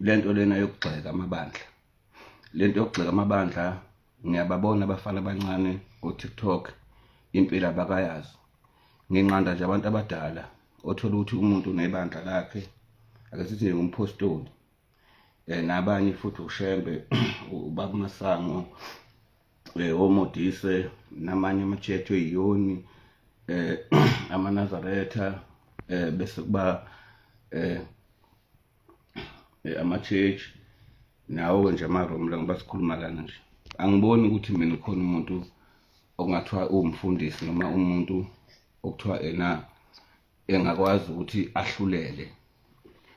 lento lena yokugxeka amabandla. Lento yokugxeka amabandla ngiyababona abafana abancane ku-TikTok impilo abakayazi. Nginqanda nje abantu abadala othola ukuthi umuntu unebandla lakhe, ake sithi ngumphostoli, nabanye futhi uShembe, uBaba Masango, oModise, namanye amatshethu eYoni, amaNazaretha, bese kuba ama-church nawo nje amaRoma ngoba sikhuluma lana nje. Angiboni ukuthi mina khona umuntu okungathiwa umfundisi noma umuntu okuthiwa engakwazi ukuthi ahlulele.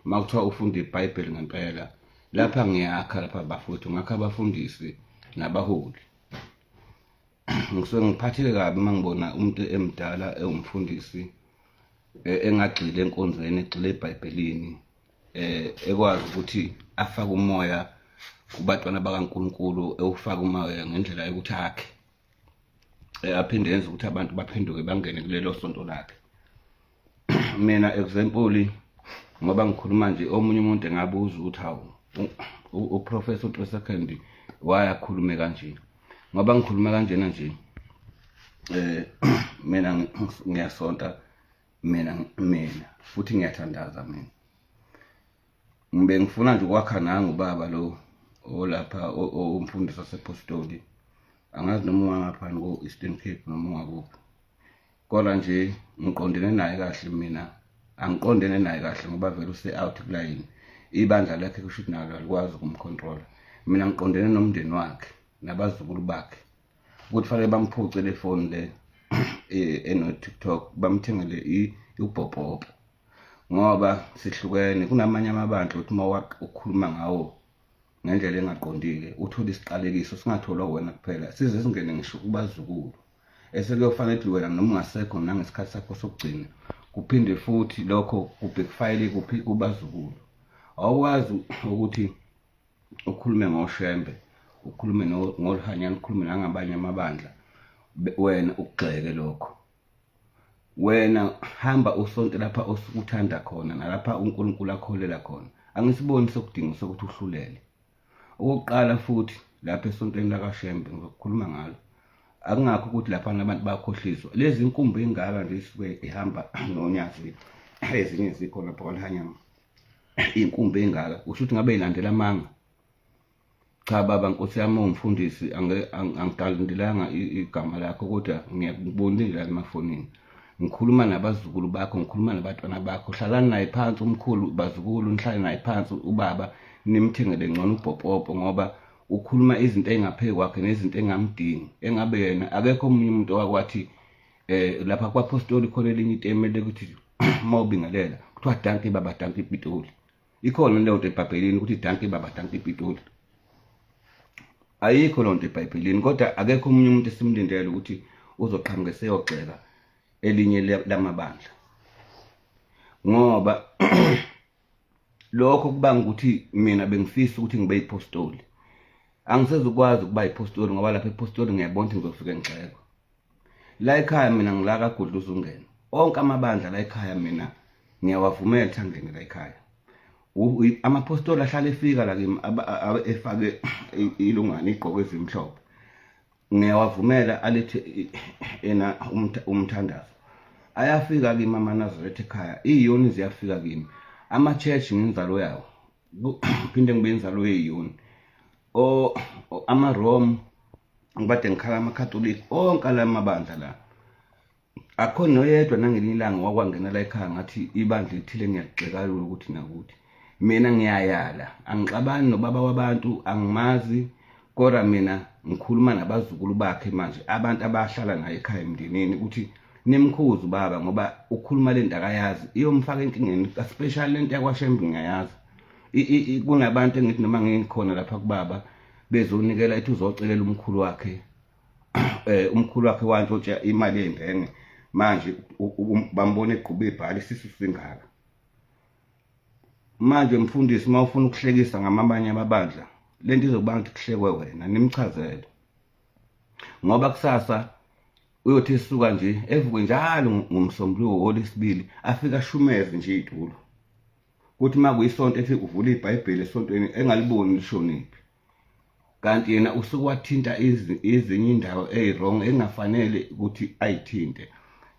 Makuthiwa ufunda iBhayibheli ngempela, lapha ngiyakha lapha bafowethu, ngakha abafundisi nabaholi. Ngisuke ngiphatheke kabi mangibona umuntu emdala ewumfundisi engagxile enkonzweni, egxile eBhayibhelini, ekwazi ukuthi afake umoya kubantwana bakaNkulunkulu, ewufaka umoya ngendlela yokuthi akhe, aphinde yenze ukuthi abantu baphenduke bangene kulelo sonto lakhe. Mina example, ngoba ngikhuluma nje, omunye umuntu engabuza ukuthi hawu uProfessor uTresekandi wayakhulume kanje. Ngoba ngikhuluma kanjena nje, mina ngiyasonta, mina futhi ngiyathandaza. Mina ngibe ngifuna nje ukwakha nangu ubaba lo olapha umfundisi wasepostoli, angazi noma ungaphani ko-Eastern Cape noma ungakuphi, kodwa nje ngiqondene naye kahle. Mina angiqondene naye kahle ngoba vele use-out kulayini, ibandla lakhe kusho ukuthi nalo alikwazi ukumcontrola. Mina ngiqondene nomndeni wakhe nabazukulu bakhe ukuthi fanele bamphuce le phone le eno-TikTok, bamthengele ubhobhobo, ngoba sihlukene. Kunamanye amabandla ukuthi uma ukhuluma ngawo ngendlela engaqondile uthola isiqalekiso singatholwa wena kuphela, size singene ngisho kubazukulu, esekuyofanele ukuthi wena noma ungasekho nangesikhathi sakho sokugcina kuphinde futhi lokho kubhekfayile kuphi kubazukulu. Awukwazi ukuthi ukhulume ngoShembe, ukhulume ngoLhanyana, ukhulume nangabanye amabandla, wena ukugxeke lokho. Wena hamba usonto lapha osukuthanda khona, nalapha uNkulunkulu akholela khona. Angisiboni sokudinga sokuthi uhlulele. Okokuqala futhi lapha esontweni lakaShembe ngizokukhuluma ngalo, akungakho ukuthi lapha abantu bayakhohliswa. Lezi inkumbi engaka nje isuke ihamba noNyazi, ezinye zikho lapha kwaLhanyana, inkumbi engaka, usho ukuthi ngabe ilandela amanga. Cha baba, Nkosi yami, ungumfundisi, angidalandelanga igama lakho, kodwa ngiyakubonile la emafonini. Ngikhuluma nabazukulu bakho, ngikhuluma nabantwana bakho. Hlalani naye phansi umkhulu, bazukulu, nihlale naye phansi ubaba, nimthengele ngcono ubhobhobo, ngoba ukhuluma izinto engaphe kwakhe nezinto engamdingi. Engabe yena akekho omunye umuntu owakwathi lapha kwaPostoli khona elinye itemele ukuthi mawubingelela kuthiwa danki baba, danki Pitoli. Ikhona leyo nto eBhayibhelini ukuthi danki baba, danki Pitoli. Ayikho lonto eBhayibhelini, kodwa akekho omunye umuntu esimlindele ukuthi uzoqhamuka eseyogxeka elinye lamabandla, ngoba lokho kubanga ukuthi mina bengifisa ukuthi ngibe yipostoli. Angisezukwazi ukuba yipostoli ngoba lapha epostoli ngiyabona ukuthi ngizofika ngixekwa. La ekhaya mina ngila kaGudluza ungene, onke amabandla la ekhaya mina ngiyawavumela ukuthi angene la ekhaya. Amapostoli ahlala efika la kimi efake ilungane igqoko ezimhlophe, ngiyawavumela alethe umthandazo. Ayafika kimi amaNazaretha ekhaya, iYoni ziyafika kimi, ama-church ngenzalo yawo, phinde ngibe inzalo yeYoni, amaRoma ngibade ngikhala amaKhatholika, onke la mabandla la. Akho noyedwa nangelinye ilanga wakwangena la ekhaya ngathi ibandla lithile ngiyagxeka ukuthi nakuthi. Mina ngiyayala, angixabani nobaba wabantu, angimazi, kodwa mina ngikhuluma nabazukulu bakhe manje, abantu abahlala naye ekhaya emndenini, ukuthi nimkhuze ubaba ngoba ukhuluma lento akayazi, iyomfaka enkingeni, especially lento yakwaShembe ngiyayazi. Kunabantu engithi noma ngikhona lapha kubaba bezonikela ethi uzocelela umkhulu wakhe, umkhulu wakhe wantshontsha imali yengenge, manje bambone eqhube ibhali isisu singaka. Manje mfundisi, uma ufuna ukuhlekisa ngamabanye amabandla, lento izokubanga ukuthi kuhlekwe wena, nimchazele, ngoba kusasa uyothi esuka nje evuke njalo ngomsombuluko woLwesibili afika ashumeze nje itulo. kuthi makuyisonto ethi uvula iBhayibheli esontweni engaliboni lishoniphi, kanti yena usuke wathinta ezinye indawo wrong engafanele ukuthi ayithinte.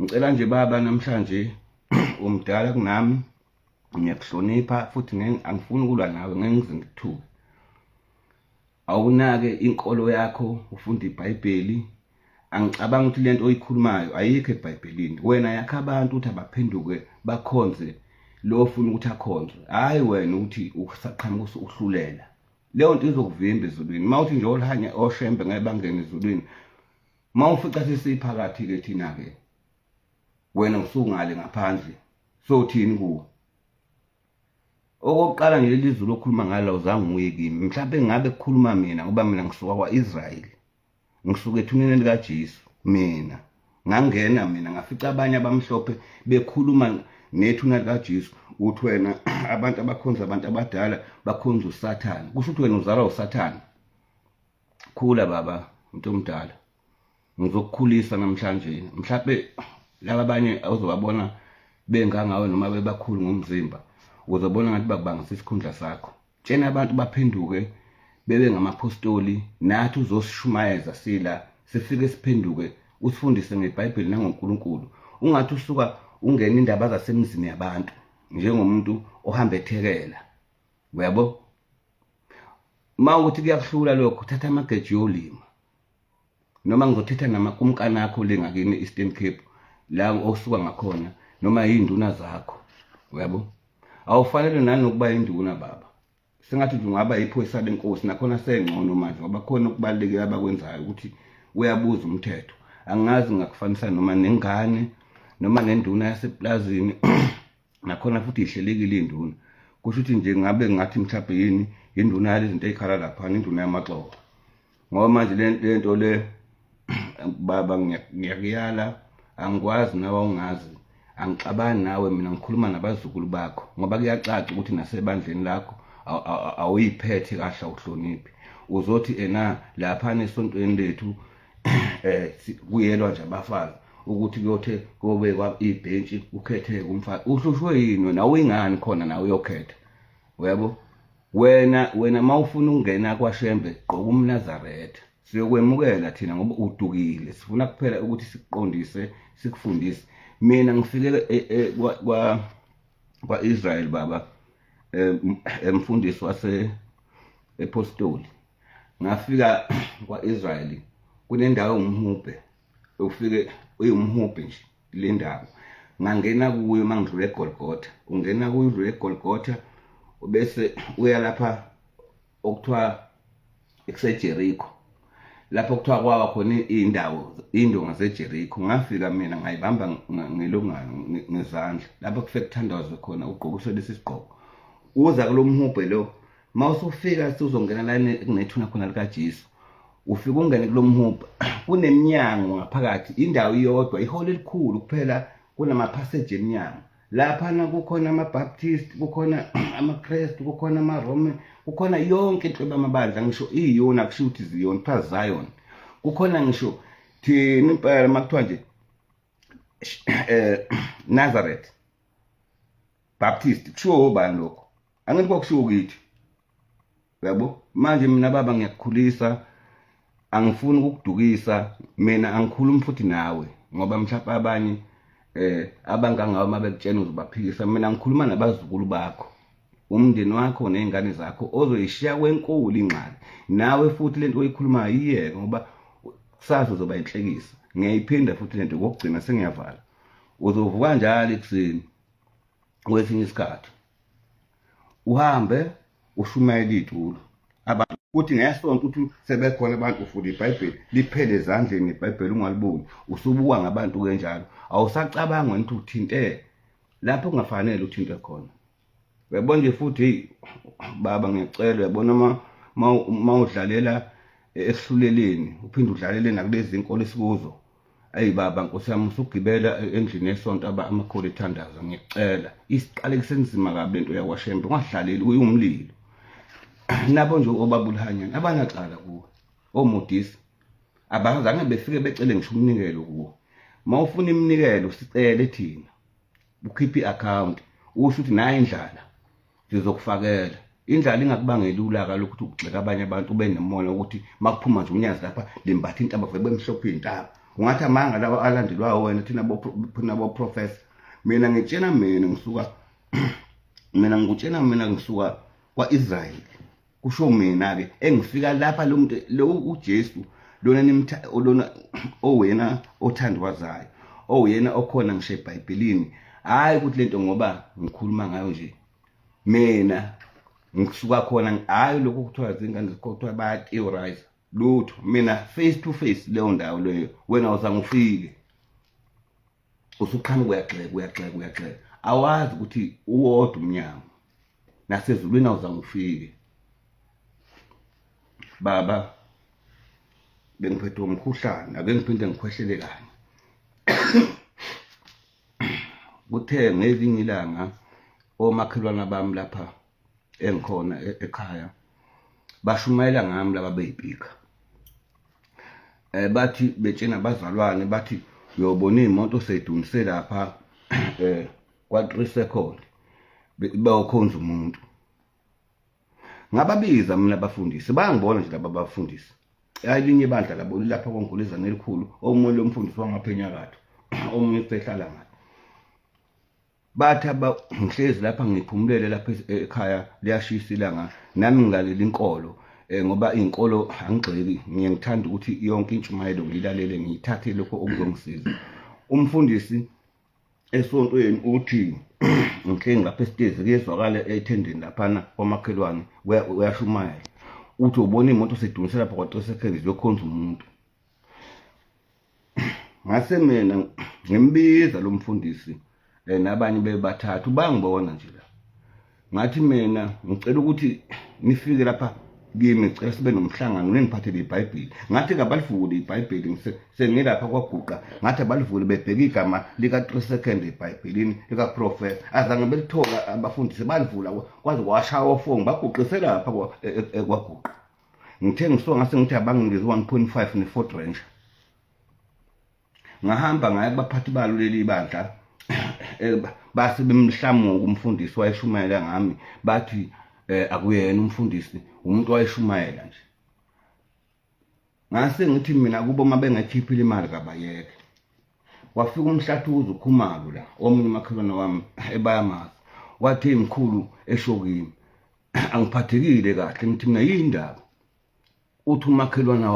Ngicela nje baba namhlanje umdala kunami, ngiyakuhlonipha futhi angifuni ukulwa nawe, ngeke ngize ngikuthuke. Awunake inkolo yakho, ufunda iBhayibheli. Angicabanga ukuthi lento oyikhulumayo ayikho eBhayibhelini. Wena yakha abantu ukuthi abaphenduke bakhonze lo ufuna ukuthi akhonze, hayi wena uthi usaqhamuka uhlulela. Leyo nto izokuvimba ezulwini. Mawuthi nje olhanya oshembe ngeke bangene ezulwini, mawufica sesiphakathi ke thina ke wena usungale ngaphandle, sothini kuwo? Okokuqala nje leli zulu okhuluma ngalo uzange uye kimi. Mhlawumbe ngabe kukhuluma mina ngoba mina ngisuka kwaIsrael, ngisuka ethuneni likaJesu. Mina ngangena ngafica abanye abamhlophe bekhuluma nethuna likaJesu, uthi wena abantu abakhonza abantu abadala bakhonza uSathane. Kusho ukuthi wena uzalwa uSathane. Khula baba, umuntu omdala, ngizokukhulisa namhlanje. Mhlawumbe laba abanye awuzobabona bengangawe noma bebakhulu ngomzimba, uzobona ngathi bakubangisa isikhundla sakho. Tshena abantu baphenduke bebe ngamapostoli, nathi uzosishumayeza sila sifike siphenduke, usifundise ngeBhayibheli nangoNkulunkulu. Ungathi usuka ungena indaba zasemizini yabantu njengomuntu ohamba ethekela. Uyabo? Mawuthi kuyakuhlula lokho, thatha amageji yolima. Noma ngizothetha namakumkani akho lengakini Eastern Cape la osuka ngakhona, noma izinduna zakho. Uyabo? Awufanele nanokuba induna baba. Sengathi ungaba iphoyisa lenkosi, nakhona sengcono manje ngoba khona okubalekile abakwenzayo ukuthi uyabuza umthetho. Angazi ngakufanisa noma nengane noma nenduna yaseplazini nakhona futhi ihlelekile induna. Kusho ukuthi nje ngabe ngathi mhlawumbe yini induna yalezinto ezikhala lapha, induna yamaxolo. Ngoba manje lento le baba ngiyakuyala, angikwazi nawe ungazi, angixabani nawe, mina ngikhuluma nabazukulu bakho ngoba kuyacaca ukuthi nasebandleni lakho awuyiphethe kahle, awuhloniphi. Uzothi lapha nesontweni lethu kuyelwa nje abafazi ukuthi kuyothe kobekwa ibhentshi ukhetheke umfazi. Uhlushwe yini wena? Uyingani khona nawe uyokhetha? Uyabo? Wena mawufuna ukungena kwaShembe gqoka umNazaretha, siyokwemukela thina ngoba udukile. Sifuna kuphela ukuthi sikuqondise, sikufundise. Mina ngifike kwaIsrael baba, emfundisi wase epostoli. Ngafika kwaIsrael kunendawo umhubhe, ufike uyumhubhe nje le ndawo. Ngangena kuyo mangidlule eGolgotha. Ungena kuyo udlule eGolgotha bese uya lapha okuthiwa eJericho. Lapho kuthiwa kwawa khona indonga zeJericho. Ngafika mina ngayibamba ngelungano ngezandla. Lapho kufike kuthandazwe khona ugqokiswe lesi sigqoko. Uza kulomhubhe lo, mawusufika sizongena la kunethuna khona likaJesu. Ufika ungene kulomhubhe, kuneminyango ngaphakathi, indawo iyodwa, iholo elikhulu kuphela, kunamaphassage eminyango. Lapha kukhona amaBaptist, kukhona amaKristu, kukhona amaRome, kukhona yonke inhlobo yamabandla. Ngisho iyona kusho ukuthi ziyona, kuthiwa Zion. Kukhona ngisho thina impela makuthiwa nje Nazareth Baptist, kusho ubani lokho? Angithi kwakushiwo kithi. Yabo? Manje mina baba ngiyakukhulisa, angifuni ukukudukisa, mina angikhulumi futhi nawe ngoba mhlawumbe abanye abangangawe mabekutshena uzobaphikisa. Mina ngikhuluma nabazukulu bakho, umndeni wakho nezingane zakho ozoyishiya kwenkulu ingxaki. Nawe futhi lento oyikhulumayo yiyeke ngoba kusasa uzoba inhlekisa. Ngiyayiphinda futhi lento kokugcina sengiyavala. Uzovuka njalo ekuseni kwesinye isikhathi uhambe ushumayela itulo abantu ukuthi ngesonto ukuthi sebekhona abantu ufunda iBhayibheli liphele ezandleni iBhayibheli ungaliboni, usubuka ngabantu kanjalo. Awusacabanga ukuthi uthinte lapho kungafanele uthinte khona. Uyabona nje futhi baba ngiyacela, uyabona mawudlalela esihluleleni uphinde udlalele nakulezi inkolo esikuzo. Ayi baba Nkosi yami, usugibela endlini yesonto amakhulu ethandaza, ngiyacela isiqale kusenzima kabi lento yakwaShembe, ungadlaleli uyumlilo. Nabo nje obabulihanyana abanaqala kuwe, omodisi abazange befike becele ngisho umnikelo kuwo. Mawufuna iminikelo sicele thina, ukhiphe i-account usho ukuthi nayi indlala zizokufakela. Indlala ingakubangela ulaka lokuthi ugxeka abanye abantu ube nemoya ukuthi makuphuma nje umnyanzi lapha limbatha intaba vele bemhlophe intaba. Ungathi amanga lawa alandelwayo wena thina bo professor. Mina ngitshena mina ngisuka kwa-Israel. Kusho mina-ke engifika lapha lo uJesu lona owena othandwazayo, owena okhona ngisho eBhayibhelini. Hayi ukuthi lento ngoba ngikhuluma ngayo nje. Mina ngisuka khona, hayi lokho kuthiwa zingane zikuthiwa baya-theorize lutho. Mina face to face leyo ndawo leyo wena uzange ufike. Usuqhamuka uyagxeka. Awazi ukuthi uwodwa umnyango. Nasezulwini awuzange ufike. Baba, bengiphethwe umkhuhlane, ake ngiphinde ngikhwehlele kanye. Kuthe ngelinye ilanga omakhelwana bami lapha engikhona ekhaya bashumayela ngami laba beyipika. Bathi betshena bazalwane bathi uyobona imoto seyidunise lapha kwa-3 second bayokhonza umuntu. Ngababiza mina abafundisi, bayangibona nje laba bafundisi. Elinye ibandla labo lapha kwaNgulizane elikhulu, omunye lomfundisi wangaphenyakatho, omunye sehlala ngayo. Bathi ngihlezi lapha ngiphumulele lapha ekhaya liyashisa ilanga, nami ngilalela inkolo ngoba inkolo angigxeki, ngiyangithanda ukuthi yonke intshumayelo ngiyilalele ngiyithathe lokho okuzongisiza. Umfundisi esontweni uthi ngihleli lapha esitezi kuyezwakala ethendeni laphana kwamakhelwane uyashumayela. Uthi ubona imoto sedunise lapha kwa-3 seconds yokhonza umuntu. Ngase mina ngimbiza lo mfundisi nabanye bebathathu bangibona nje la. Ngathi mina ngicela ukuthi nifike lapha kimi, ngicela sibe nomhlangano ningiphathele iBhayibheli. Ngathi kabalivule iBhayibheli sengilapha kwaguqa. Ngathi abalivule bebheka igama lika-3 second eBhayibhelini likaprofesa. Azange belithola abafundisi balivula kwaze kwashaya ofongo baguqise lapha kwaguqa. Ngithe ngisuka ngase ngithi abanginikeze 1.5 ne-Ford Ranger. Ngahamba ngaya kubaphathi balo leli bandla base bemhlamuka umfundisi wayeshumayela ngami. Bathi akuyena umfundisi, umuntu wayeshumayela nje. Ngase ngithi mina kubo mabengakhiphi imali kabayeke. Wafika umhlathuzo uKhumalo la, omunye umakhelwane wami ebayamazi. Wathi mkhulu eshokini, angiphathekile kahle. Ngithi mina yini indaba? Uthi umakhelwane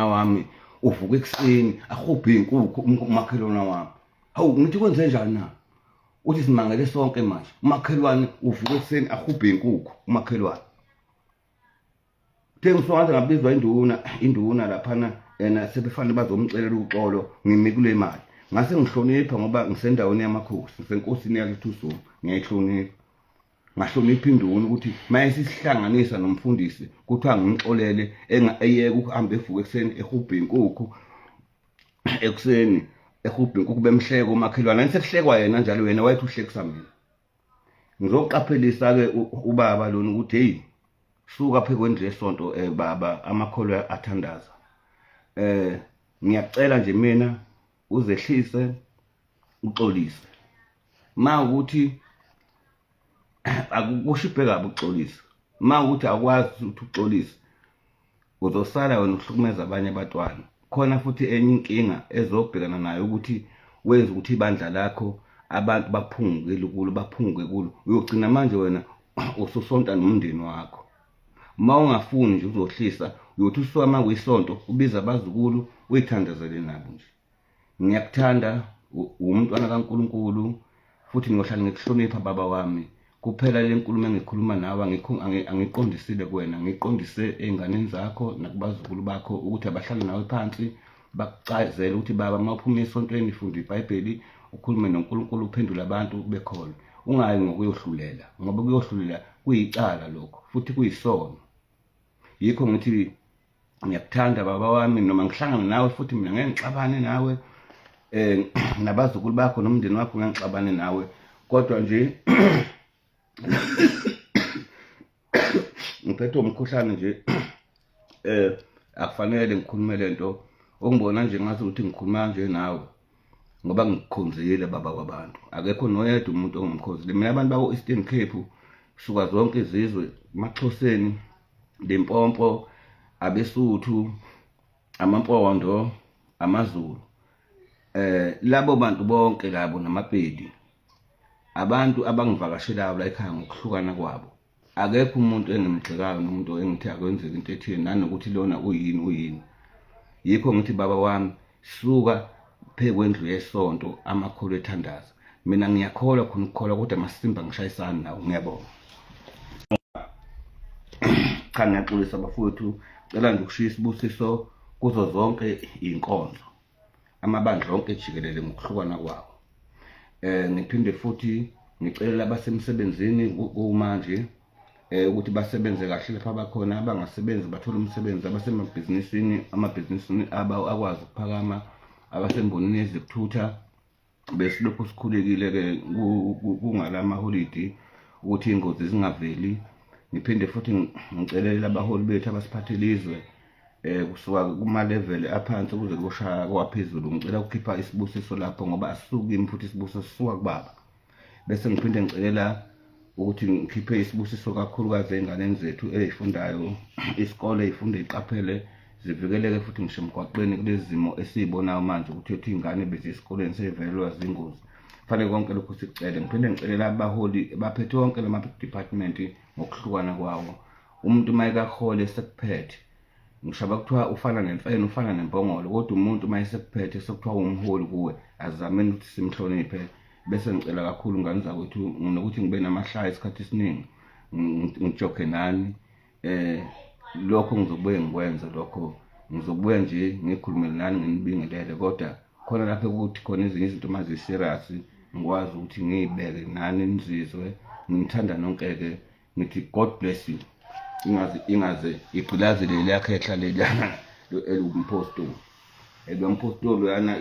wami uvuka ekuseni ahubhe inkukhu umakhelwane wami. Hawu, ngithi kwenze njani na? Uthi simangele sonke manje. Umakhelwane uvuka ekuseni ahubhe inkukhu umakhelwane. Ngisuka ngabizwa induna laphana yena sebefanele bazomcelela uxolo ngimi kule mali. Ngase ngihlonipha ngoba ngisendaweni yamakhosi, ngisenkosini yakithi uSomo, ngiyayihlonipha. Ngahlonipha induna ukuthi mayesihlanganisa nomfundisi kuthiwa ngimxolele eyeke ukuhamba evuka ekuseni ehubhe inkukhu ekuseni ehubhe inkukhu bemhleko umakhelwane. Nisekuhlekwa yena njalo, yena wayethi uhlekisa mina. Ngizoqaphelisa-ke ubaba lona ukuthi hey, suka phe kwendlu yesonto baba, amakholwa athandaza. Ngiyacela nje mina uzehlise uxolise. Mawukuthi akukushiphe kabi uxolisa, mawukuthi akwazi ukuthi uxolise uzosala wena uhlukumeza abanye abatwana. Khona futhi enye inkinga ezobhekana nayo ukuthi wenza ukuthi ibandla lakho abantu baphunguke kulo. Uyogcina manje wena ususonta nomndeni wakho. Ma ungafuni nje uzohlisa, uyothi usuka manje kwisonto ubiza abazukulu uyithandazele nabo nje. Ngiyakuthanda, umntwana kaNkulunkulu, futhi ngiyohlala ngikuhlonipha baba wami. Kuphela le nkulumo engikhuluma nawe angiqondisile kuwena, ngiqondise einganeni zakho nakubazukulu bakho ukuthi abahlale nawe phansi bakuchazele ukuthi baba mawuphuma esontweni funda iBhayibheli, ukhulume noNkulunkulu, uphendule abantu bekholwe. Ungayi ngokuyohlulela ngoba kuyohlulela kuyicala lokho futhi kuyisono. Yikho ngithi ngiyakuthanda baba wami, noma ngihlangana nawe futhi mina ngeke ngixabane nawe nabazukulu bakho nomndeni wakho ngeke ngixabane nawe, kodwa nje ngiphethe umkhuhlane nje akufanele ngikhulume lento. Ongibona nje ngathi ukuthi ngikhuluma nje nawe ngoba ngikukhonzile baba kwabantu. Akekho noyedwa umuntu ongimkhonzile. Mina abantu bako Eastern Cape suka zonke izizwe, Maxhoseni, Limpopo, abeSuthu, amaMpondo, amaZulu. Labo bantu bonke labo namaPedi abantu abangivakashelayo la ekhaya ngokuhlukana kwabo. Akekho umuntu engimgxekayo nomuntu engithi akwenzeke into ethile nanokuthi lona uyini. Yikho ngithi baba wami suka phekwendlu yesonto amakholo ethandaza. Mina ngiyakholwa khona ukukholwa kodwa masimba ngishayisana nawo. Ngiyabonga. Cha, ngiyaxolisa bafowethu, cela nje ukushiya isibusiso kuzo zonke iy'nkonzo, amabandla onke jikelele ngokuhlukana kwawo. Ngiphinde futhi ngicelela abasemsebenzini kumanje ukuthi basebenze kahle lapha abakhona, abangasebenzi bathole umsebenzi, abasemabhizinisini amabhizinisini abo akwazi ukuphakama, abasembonini yezokuthutha besilokhu sikhulekile-ke kungala maholidi ukuthi iy'ngozi zingaveli. Ngiphinde futhi ngicelele abaholi bethu abasiphathele izwe kusuka kuma-level aphansi kuze kuyoshaya kwaphezulu. Ngicela ukukhipha isibusiso lapho ngoba asisuki kimi futhi isibusiso sisuka kubaba. Bese ngiphinde ngicelela ukuthi ngikhiphe isibusiso kakhulukazi ey'nganeni zethu ey'fundayo, isikole ey'funda ey'qaphele zivikeleke futhi ngisho emgwaqeni kulezi zimo esiy'bonayo manje ukuthi iy'ngane beziya esikoleni sey'velelwa zingozi. Kufanele konke lokhu sikucele. Ngiphinde ngicelela abaholi baphethe wonke lama-department ngokuhlukana kwawo. Umuntu uma ekahole sekuphethe, ngishaba kuthiwa ufana nemfene ufana nembongolo, kodwa umuntu uma esekuphethe sekuthiwa umholi kuwe, azameni ukuthi simhloniphe. Bese ngicela kakhulu ngane zakwethu nokuthi ngibe namahlaya isikhathi esiningi ngijoke nani. Lokho ngizobuye ngikwenze, lokho ngizobuya nje ngikhulume nani nginibingelele, kodwa khona lapho ukuthi khona ezinye izinto uma zi-serious ngikwazi ukuthi ngiy'beke nani nizizwe. Ngithanda nonke-ke, ngithi God bless you. Ingaze igqilazi leliya khehla leliyana elumpostoli. Lo mpostoli yana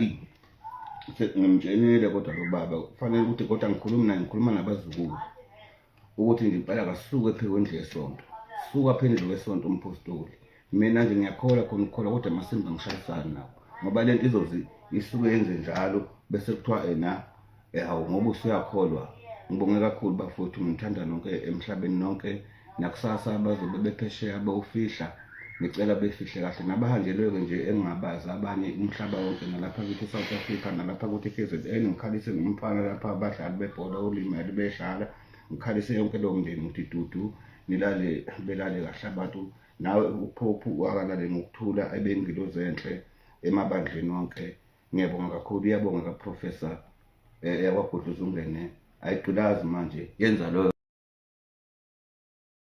ngimtshenile kodwa lo baba kufanele ukuthi kodwa ngikhuluma nabazukulu ukuthi ngempela kasuke phekwendlu yesonto, suka phendlu kwesonto umpostoli. Mina nje ngiyakholwa khona ukukholwa kodwa masimba ngishayisana nawo ngoba lento izoze isuke yenze njalo bese kuthiwa hawu ngoba usuyakholwa. Ngibonge kakhulu bafowethu, ngithanda nonke emhlabeni nonke, nakusasa abazobe bephesheya bawufihla ngicela befihle kahle, nabahanjelwe-ke nje engingabazi abanye umhlaba wonke nalapha kithi eSouth Africa nalapha kuthi KZN. Ngikhalise ngumfana lapha abadlali bebhola olimele bedlala, ngikhalise yonke lowo mndeni ukuthi dudu belale kahle abantu, nawe uPhophu akalale ngokuthula ebengilozi enhle emabandleni wonke. Ngiyabonga kakhulu, iyabonga kaProfessor yakwaGudluza Ungene, ayigqilazi manje yenza lo